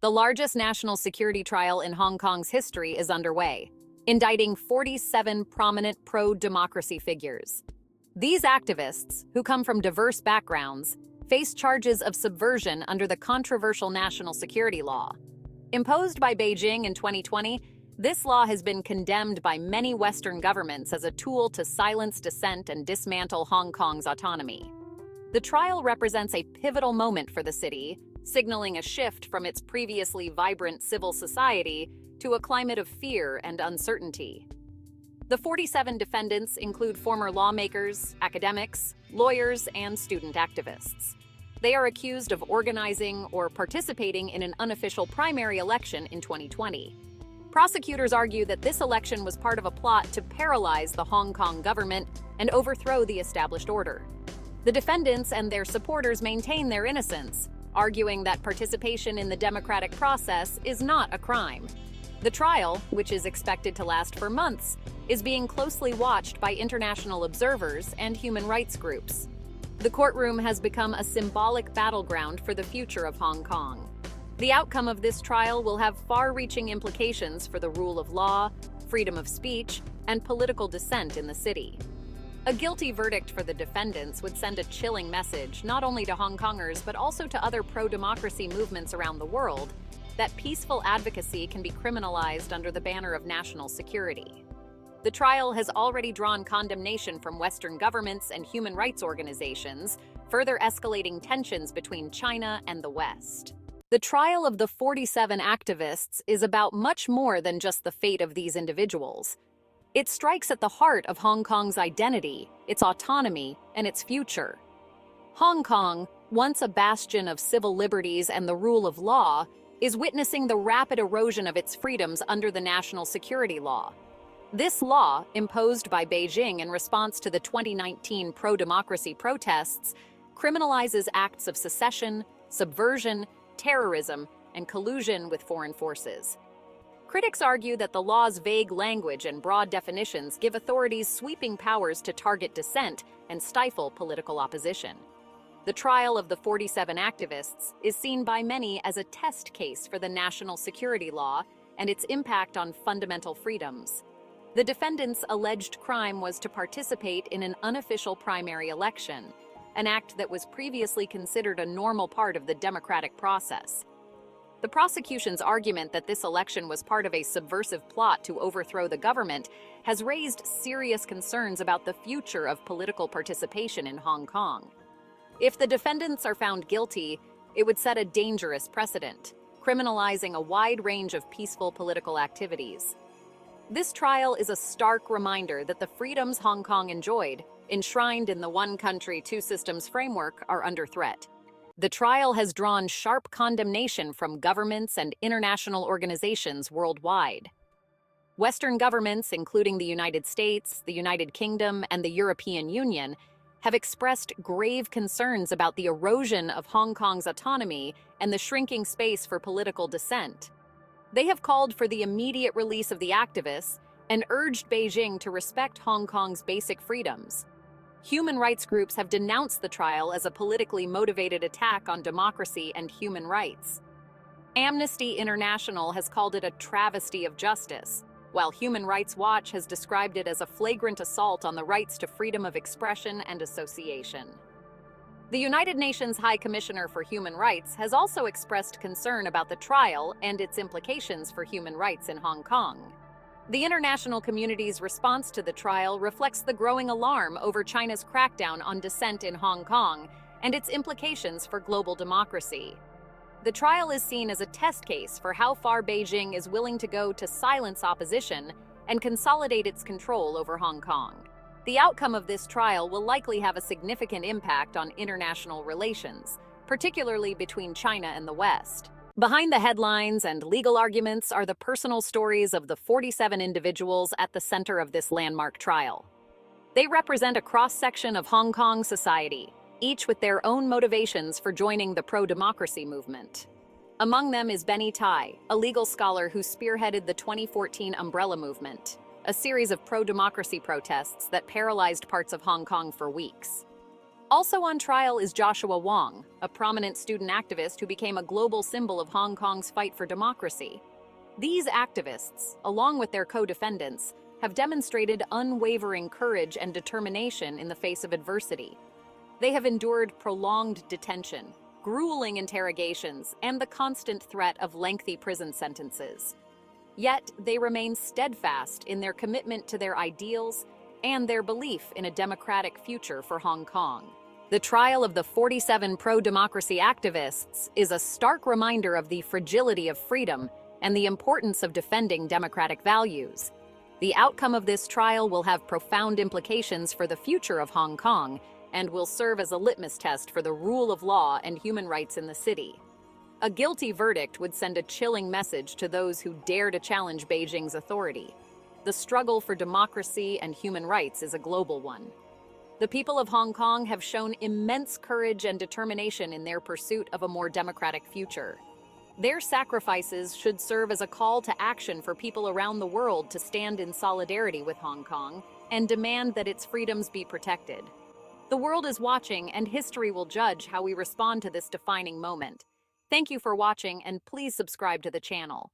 The largest national security trial in Hong Kong's history is underway, indicting 47 prominent pro-democracy figures. These activists, who come from diverse backgrounds, face charges of subversion under the controversial national security law. Imposed by Beijing in 2020, this law has been condemned by many Western governments as a tool to silence dissent and dismantle Hong Kong's autonomy. The trial represents a pivotal moment for the city, signaling a shift from its previously vibrant civil society to a climate of fear and uncertainty. The 47 defendants include former lawmakers, academics, lawyers, and student activists. They are accused of organizing or participating in an unofficial primary election in 2020. Prosecutors argue that this election was part of a plot to paralyze the Hong Kong government and overthrow the established order. The defendants and their supporters maintain their innocence, arguing that participation in the democratic process is not a crime. The trial, which is expected to last for months, is being closely watched by international observers and human rights groups. The courtroom has become a symbolic battleground for the future of Hong Kong. The outcome of this trial will have far-reaching implications for the rule of law, freedom of speech, and political dissent in the city. A guilty verdict for the defendants would send a chilling message not only to Hong Kongers but also to other pro-democracy movements around the world that peaceful advocacy can be criminalized under the banner of national security. The trial has already drawn condemnation from Western governments and human rights organizations, further escalating tensions between China and the West. The trial of the 47 activists is about much more than just the fate of these individuals. It strikes at the heart of Hong Kong's identity, its autonomy, and its future. Hong Kong, once a bastion of civil liberties and the rule of law, is witnessing the rapid erosion of its freedoms under the national security law. This law, imposed by Beijing in response to the 2019 pro-democracy protests, criminalizes acts of secession, subversion, terrorism, and collusion with foreign forces. Critics argue that the law's vague language and broad definitions give authorities sweeping powers to target dissent and stifle political opposition. The trial of the 47 activists is seen by many as a test case for the national security law and its impact on fundamental freedoms. The defendants' alleged crime was to participate in an unofficial primary election, an act that was previously considered a normal part of the democratic process. The prosecution's argument that this election was part of a subversive plot to overthrow the government has raised serious concerns about the future of political participation in Hong Kong. If the defendants are found guilty, it would set a dangerous precedent, criminalizing a wide range of peaceful political activities. This trial is a stark reminder that the freedoms Hong Kong enjoyed, enshrined in the one country, two systems framework, are under threat. The trial has drawn sharp condemnation from governments and international organizations worldwide. Western governments, including the United States, the United Kingdom, and the European Union, have expressed grave concerns about the erosion of Hong Kong's autonomy and the shrinking space for political dissent. They have called for the immediate release of the activists and urged Beijing to respect Hong Kong's basic freedoms. Human rights groups have denounced the trial as a politically motivated attack on democracy and human rights. Amnesty International has called it a travesty of justice, while Human Rights Watch has described it as a flagrant assault on the rights to freedom of expression and association. The United Nations High Commissioner for Human Rights has also expressed concern about the trial and its implications for human rights in Hong Kong. The international community's response to the trial reflects the growing alarm over China's crackdown on dissent in Hong Kong and its implications for global democracy. The trial is seen as a test case for how far Beijing is willing to go to silence opposition and consolidate its control over Hong Kong. The outcome of this trial will likely have a significant impact on international relations, particularly between China and the West. Behind the headlines and legal arguments are the personal stories of the 47 individuals at the center of this landmark trial. They represent a cross-section of Hong Kong society, each with their own motivations for joining the pro-democracy movement. Among them is Benny Tai, a legal scholar who spearheaded the 2014 Umbrella Movement, a series of pro-democracy protests that paralyzed parts of Hong Kong for weeks. Also on trial is Joshua Wong, a prominent student activist who became a global symbol of Hong Kong's fight for democracy. These activists, along with their co-defendants, have demonstrated unwavering courage and determination in the face of adversity. They have endured prolonged detention, grueling interrogations, and the constant threat of lengthy prison sentences. Yet they remain steadfast in their commitment to their ideals and their belief in a democratic future for Hong Kong. The trial of the 47 pro-democracy activists is a stark reminder of the fragility of freedom and the importance of defending democratic values. The outcome of this trial will have profound implications for the future of Hong Kong and will serve as a litmus test for the rule of law and human rights in the city. A guilty verdict would send a chilling message to those who dare to challenge Beijing's authority. The struggle for democracy and human rights is a global one. The people of Hong Kong have shown immense courage and determination in their pursuit of a more democratic future. Their sacrifices should serve as a call to action for people around the world to stand in solidarity with Hong Kong and demand that its freedoms be protected. The world is watching, and history will judge how we respond to this defining moment. Thank you for watching, and please subscribe to the channel.